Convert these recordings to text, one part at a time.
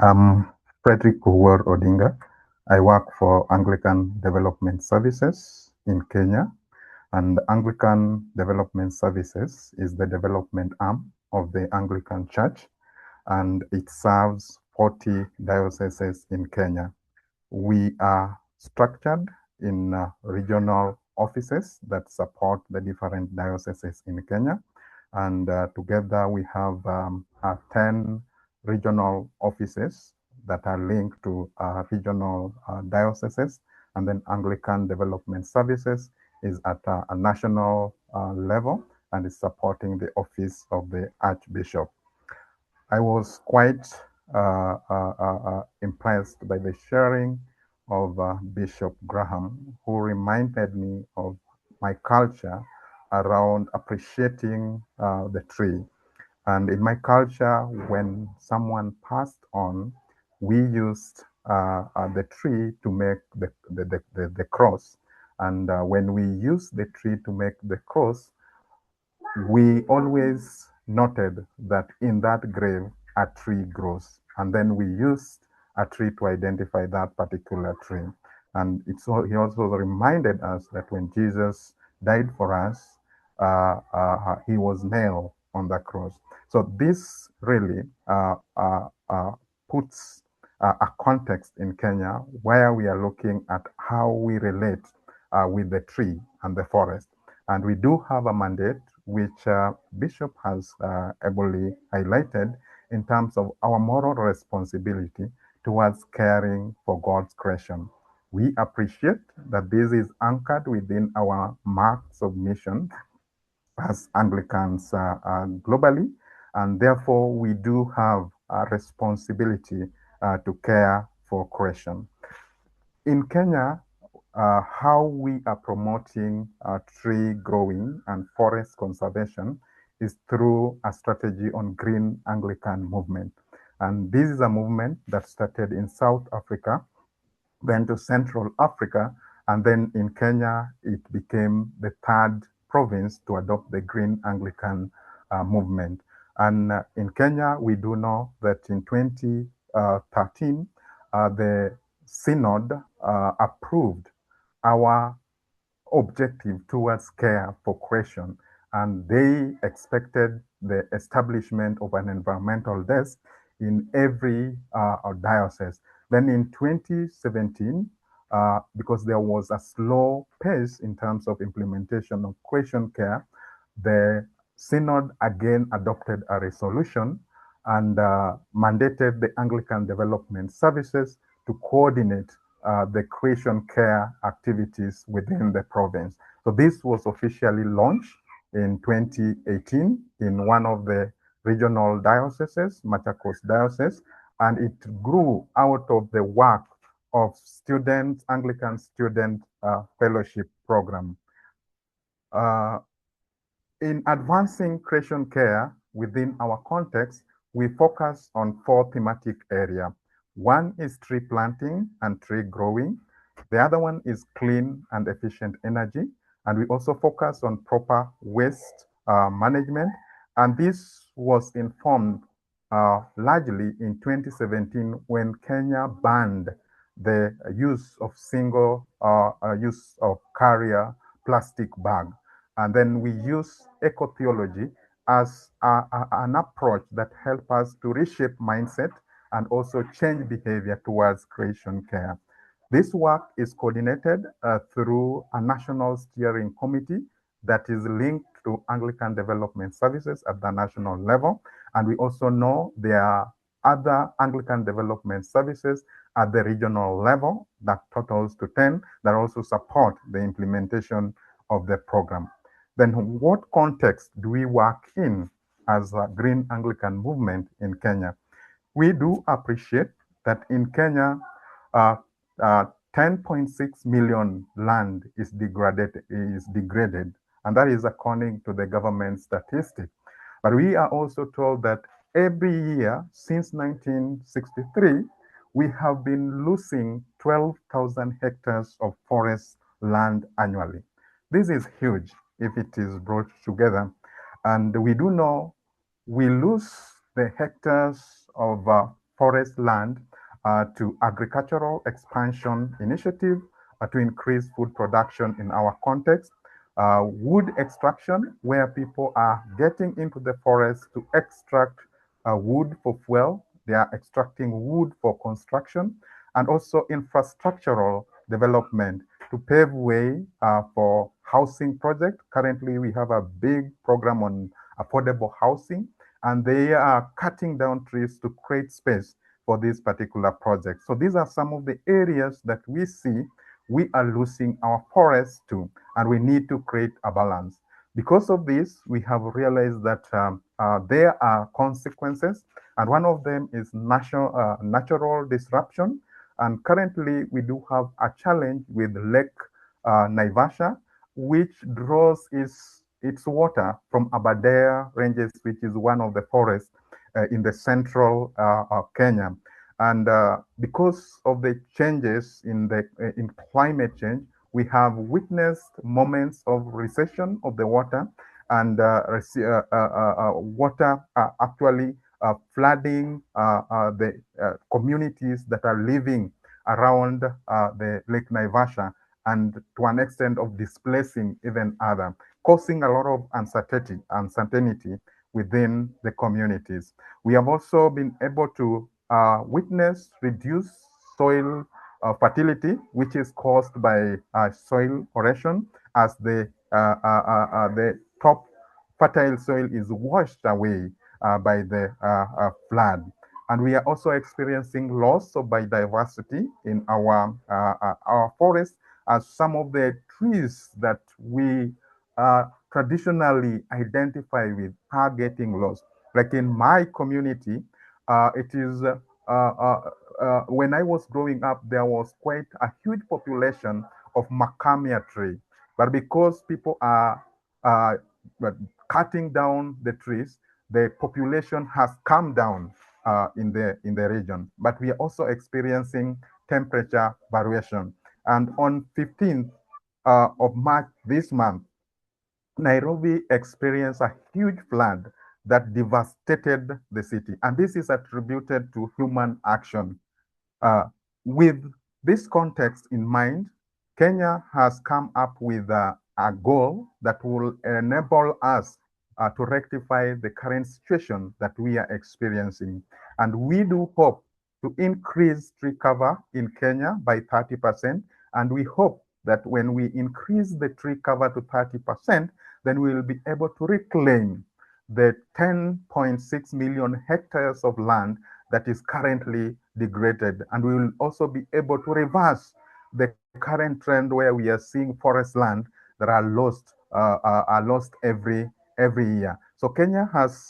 I'm Fredrick Odinga. I work for Anglican Development Services in Kenya, and Anglican Development Services is the development arm of the Anglican Church, and it serves 40 dioceses in Kenya. We are structured in regional offices that support the different dioceses in Kenya, and together we have 10 regional offices that are linked to regional dioceses, and then Anglican Development Services is at a national level and is supporting the office of the Archbishop. I was quite impressed by the sharing of Bishop Graham, who reminded me of my culture around appreciating the tree. And in my culture, when someone passed on, we used the tree to make the cross. And when we use the tree to make the cross, we always noted that in that grave, a tree grows. And then we used a tree to identify that particular tree. And he also reminded us that when Jesus died for us, he was nailed on the cross. So this really puts a context in Kenya where we are looking at how we relate with the tree and the forest. And we do have a mandate which Bishop has ably highlighted in terms of our moral responsibility towards caring for God's creation. We appreciate that this is anchored within our marks of mission as Anglicans globally, and therefore we do have a responsibility to care for creation. In Kenya, how we are promoting tree growing and forest conservation is through a strategy on green Anglican movement. And this is a movement that started in South Africa, then to Central Africa, and then in Kenya, it became the third province to adopt the green Anglican movement. And in Kenya, we do know that in 2013, the Synod approved our objective towards care for creation, and they expected the establishment of an environmental desk in every diocese. Then in 2017, because there was a slow pace in terms of implementation of creation care, the Synod again adopted a resolution and mandated the Anglican Development Services to coordinate the creation care activities within the province. So this was officially launched in 2018 in one of the regional dioceses, Machakos Diocese, and it grew out of the work of students, Anglican student fellowship program. In advancing creation care within our context, we focus on 4 thematic areas. One is tree planting and tree growing. The other one is clean and efficient energy. And we also focus on proper waste management. And this was informed largely in 2017 when Kenya banned the use of single use of carrier plastic bag. And then we use eco-theology as an approach that helps us to reshape mindset and also change behavior towards creation care. This work is coordinated through a national steering committee that is linked to Anglican Development Services at the national level. And we also know there are other Anglican Development Services at the regional level that totals to 10 that also support the implementation of the program. Then what context do we work in as a Green Anglican movement in Kenya? We do appreciate that in Kenya, 10.6 million land is degraded, and that is according to the government statistic. But we are also told that every year since 1963, we have been losing 12,000 hectares of forest land annually. This is huge if it is brought together. And we do know we lose the hectares of forest land to agricultural expansion initiative to increase food production in our context, wood extraction, where people are getting into the forest to extract wood for fuel. They are extracting wood for construction, and also infrastructural development to pave way for housing projects. Currently, we have a big program on affordable housing, and they are cutting down trees to create space for this particular project. So these are some of the areas that we see we are losing our forests to, and we need to create a balance. Because of this, we have realized that there are consequences, and one of them is natural disruption. And currently, we do have a challenge with Lake Naivasha, which draws its water from Aberdare Ranges, which is one of the forests in the central Kenya. And because of the changes in climate change, we have witnessed moments of recession of the water, and water actually flooding the communities that are living around the Lake Naivasha, and to an extent of displacing even other, causing a lot of uncertainty within the communities. We have also been able to witness reduced soil fertility, which is caused by soil erosion, as the top fertile soil is washed away by the flood. And we are also experiencing loss of biodiversity in our forests, as some of the trees that we traditionally identify with are getting lost. Like in my community, it is when I was growing up, there was quite a huge population of macadamia tree, but because people are uh, cutting down the trees, the population has come down in the region. But we are also experiencing temperature variation. And on 15th of March this month, Nairobi experienced a huge flood that devastated the city. And this is attributed to human action. Uh, with this context in mind, Kenya has come up with a goal that will enable us to rectify the current situation that we are experiencing. And we do hope to increase tree cover in Kenya by 30%. And we hope that when we increase the tree cover to 30%, then we will be able to reclaim the 10.6 million hectares of land that is currently degraded. And we will also be able to reverse the current trend where we are seeing forest land that are lost every year. So Kenya has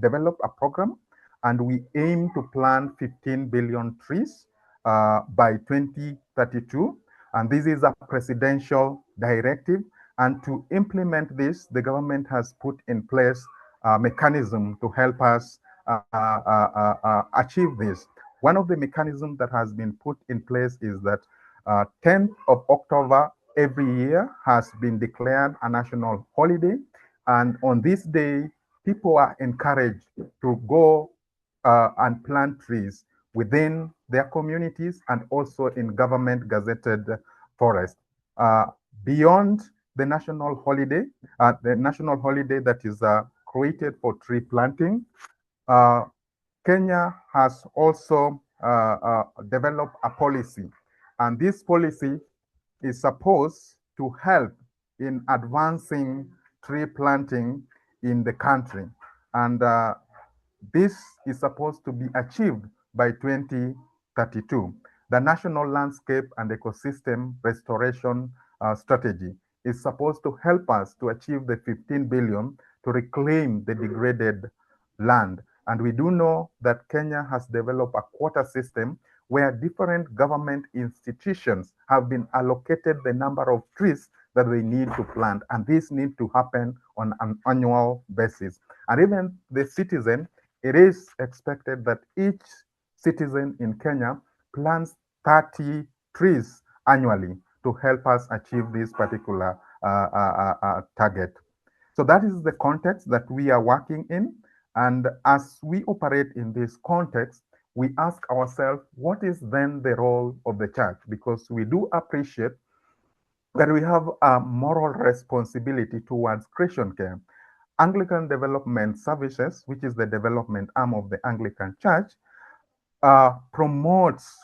developed a program, and we aim to plant 15 billion trees by 2032. And this is a presidential directive. And to implement this, the government has put in place a mechanism to help us achieve this. One of the mechanisms that has been put in place is that 10th of October every year has been declared a national holiday. And on this day, people are encouraged to go and plant trees within their communities and also in government gazetted forests. Beyond the national holiday that is created for tree planting, Kenya has also developed a policy, and this policy is supposed to help in advancing tree planting in the country. And this is supposed to be achieved by 2032. The National Landscape and Ecosystem Restoration Strategy is supposed to help us to achieve the 15 billion to reclaim the degraded land. And we do know that Kenya has developed a quota system where different government institutions have been allocated the number of trees that they need to plant. And this needs to happen on an annual basis. And even the citizen, it is expected that each citizen in Kenya plants 30 trees annually to help us achieve this particular target. So that is the context that we are working in. And as we operate in this context, we ask ourselves, what is then the role of the church? Because we do appreciate that we have a moral responsibility towards Christian care. Anglican Development Services, which is the development arm of the Anglican Church, promotes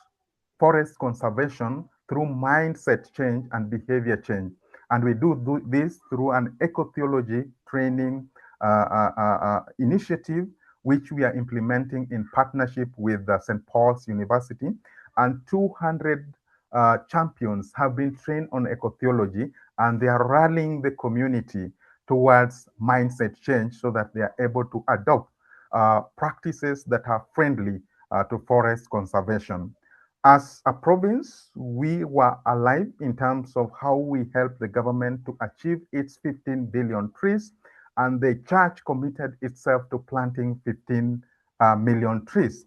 forest conservation through mindset change and behavior change. And we do this through an ecotheology training initiative, which we are implementing in partnership with St. Paul's University. And 200 champions have been trained on ecotheology, and they are rallying the community towards mindset change so that they are able to adopt practices that are friendly to forest conservation. As a province, we were alive in terms of how we help the government to achieve its 15 billion trees, and the church committed itself to planting 15 million trees.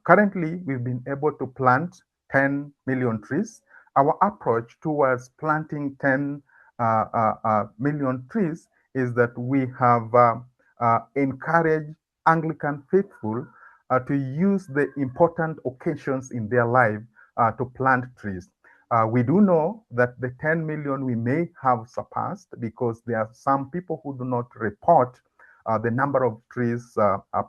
Currently, we've been able to plant 10 million trees. Our approach towards planting 10 million trees is that we have encouraged Anglican faithful to use the important occasions in their life to plant trees. We do know that the 10 million we may have surpassed because there are some people who do not report the number of trees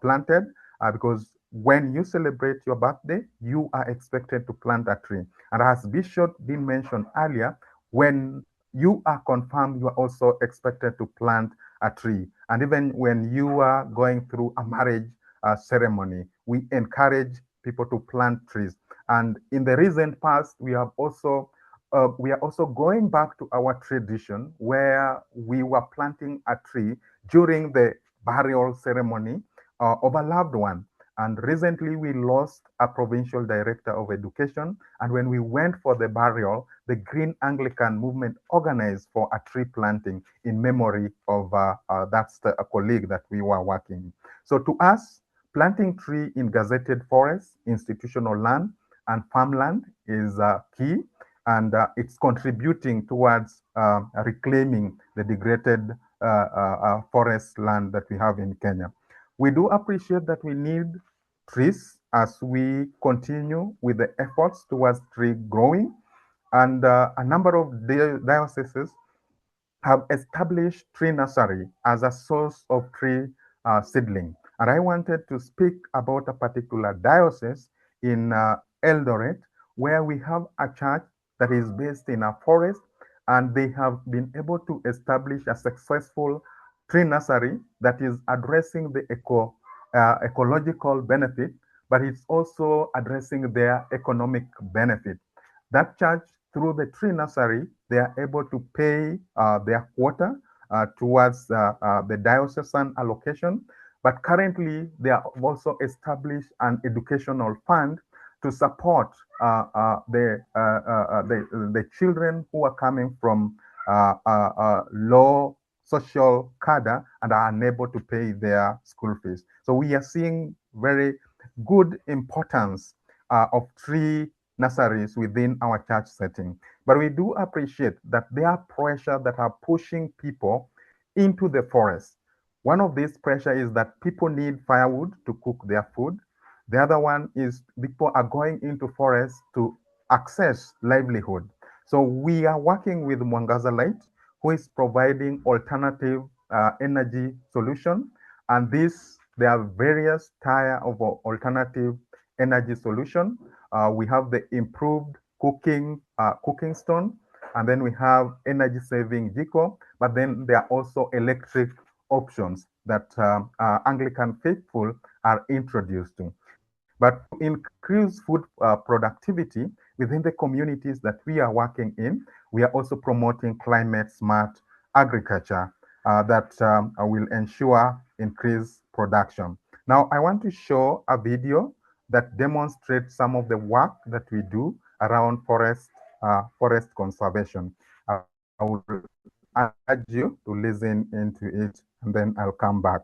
planted because when you celebrate your birthday, you are expected to plant a tree. And as Bishop did mention earlier, when you are confirmed, you are also expected to plant a tree. And even when you are going through a marriage ceremony, we encourage people to plant trees. And in the recent past, we are also going back to our tradition where we were planting a tree during the burial ceremony of a loved one. And recently, we lost a provincial director of education. And when we went for the burial, the Green Anglican Movement organized for a tree planting in memory of a colleague that we were working. So to us, planting tree in gazetted forests, institutional land, and farmland is key, and it's contributing towards reclaiming the degraded forest land that we have in Kenya. We do appreciate that we need trees as we continue with the efforts towards tree growing, and a number of dioceses have established tree nursery as a source of tree seedling. And I wanted to speak about a particular diocese in Eldoret, where we have a church that is based in a forest, and they have been able to establish a successful tree nursery that is addressing the ecological benefit, but it's also addressing their economic benefit. That church, through the tree nursery, they are able to pay their quota towards the diocesan allocation. But currently, they have also established an educational fund to support the children who are coming from low social cadre and are unable to pay their school fees. So we are seeing very good importance of tree nurseries within our church setting. But we do appreciate that there are pressure that are pushing people into the forest. One of these pressure is that people need firewood to cook their food. The other one is people are going into forests to access livelihood. So we are working with Mwangaza Light, who is providing alternative energy solution. And there are various tier of alternative energy solution. We have the improved cooking stone, and then we have energy saving jiko, but then there are also electric options that Anglican faithful are introduced to. But to increase food productivity within the communities that we are working in, we are also promoting climate smart agriculture that will ensure increased production. Now, I want to show a video that demonstrates some of the work that we do around forest conservation. I will urge you to listen into it, and then I'll come back.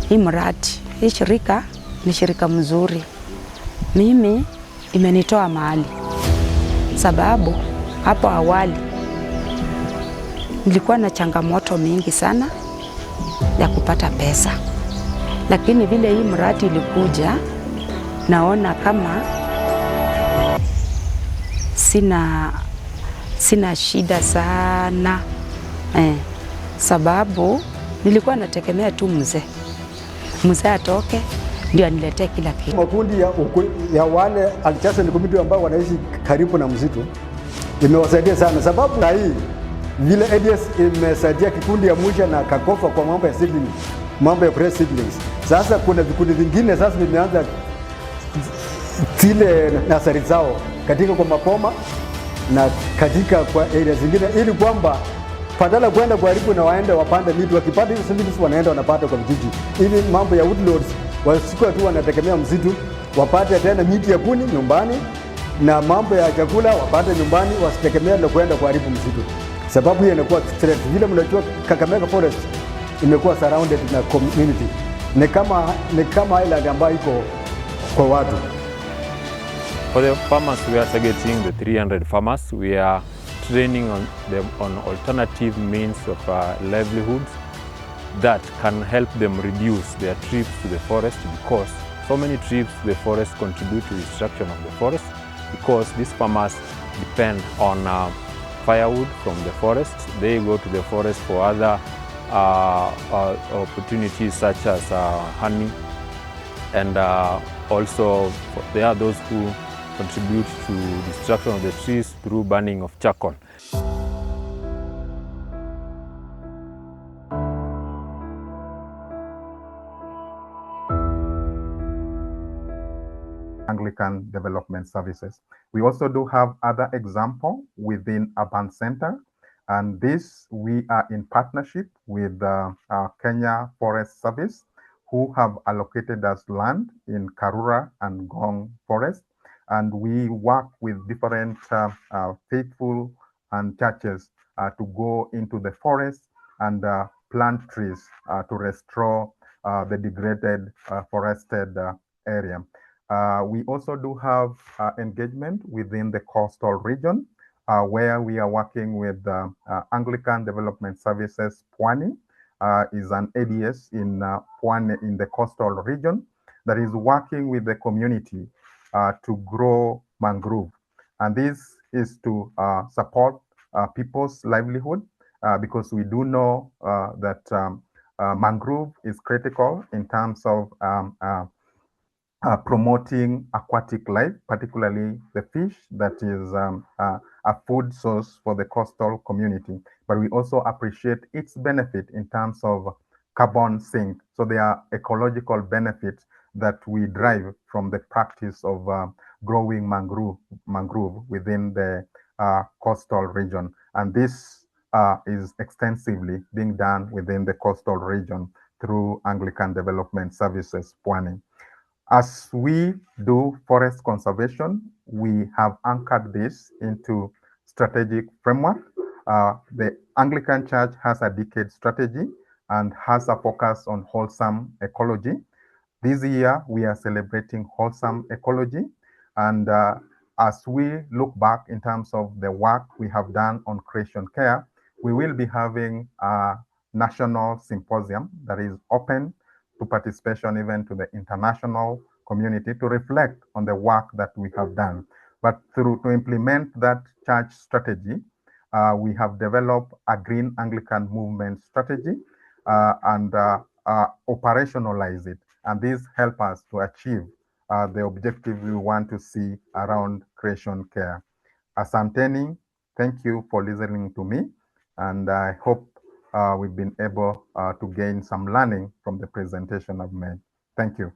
hii mradi, hii shirika ni shirika mzuri. Mimi imenitoa mahali, sababu hapo awali nilikuwa na changamoto mingi sana ya kupata pesa, lakini vile hii mradi ilikuja, naona kama sina shida sana sababu nilikuwa nategemea tu mzee atoke ndio aniletee kila kitu. Makundi ya wale adjacent community ambao wanaishi karibu na msitu imewasaidia sana, sababu na hii vile ADS imesaidia kikundi ya Musha na Kakofa kwa mambo ya seedling, mambo ya fresh seedlings. Sasa kuna vikundi vingine sasa vimeanza zile nasari zao katika kwa mapoma na katika kwa area zingine, ili kwamba badala kwenda karibu na waende wapande miti, wakipata hizo seedlings wanaenda wanapata kwa vijiji, ili mambo ya woodlots wasikuwa tu wanategemea msitu, wapate tena miti ya kuni nyumbani na mambo ya chakula wapate nyumbani, wasitegemea na kwenda kuharibu msitu, sababu hiyo inakuwa threat. Vile mnajua Kakamega Forest imekuwa surrounded na community, ni kama island ambayo iko kwa watu. For the farmers, we are targeting the 300 farmers. We are training them on alternative means of livelihoods that can help them reduce their trips to the forest, because so many trips to the forest contribute to destruction of the forest, because these farmers depend on firewood from the forest. They go to the forest for other opportunities such as honey, and also there are those who contribute to destruction of the trees through burning of charcoal. Anglican Development Services. We also do have other example within Urban Center, and this we are in partnership with Kenya Forest Service, who have allocated us land in Karura and Gong Forest, and we work with different faithful and churches to go into the forest and plant trees to restore the degraded forested area. We also do have engagement within the coastal region, where we are working with Anglican Development Services. Pwani is an ADS in Pwani in the coastal region that is working with the community to grow mangrove. And this is to support people's livelihood, because we do know that mangrove is critical in terms of promoting aquatic life, particularly the fish that is a food source for the coastal community. But we also appreciate its benefit in terms of carbon sink. So there are ecological benefits that we derive from the practice of growing mangrove within the coastal region. And this is extensively being done within the coastal region through Anglican Development Services, Pwani. As we do forest conservation, we have anchored this into strategic framework. The Anglican Church has a decade strategy and has a focus on wholesome ecology. This year, we are celebrating wholesome ecology. And as we look back in terms of the work we have done on creation care, we will be having a national symposium that is open to participation even to the international community to reflect on the work that we have done. But to implement that church strategy, we have developed a Green Anglican Movement strategy and operationalize it. And this helps us to achieve the objective we want to see around creation care. Asanteni, thank you for listening to me, and I hope we've been able to gain some learning from the presentation I've made. Thank you.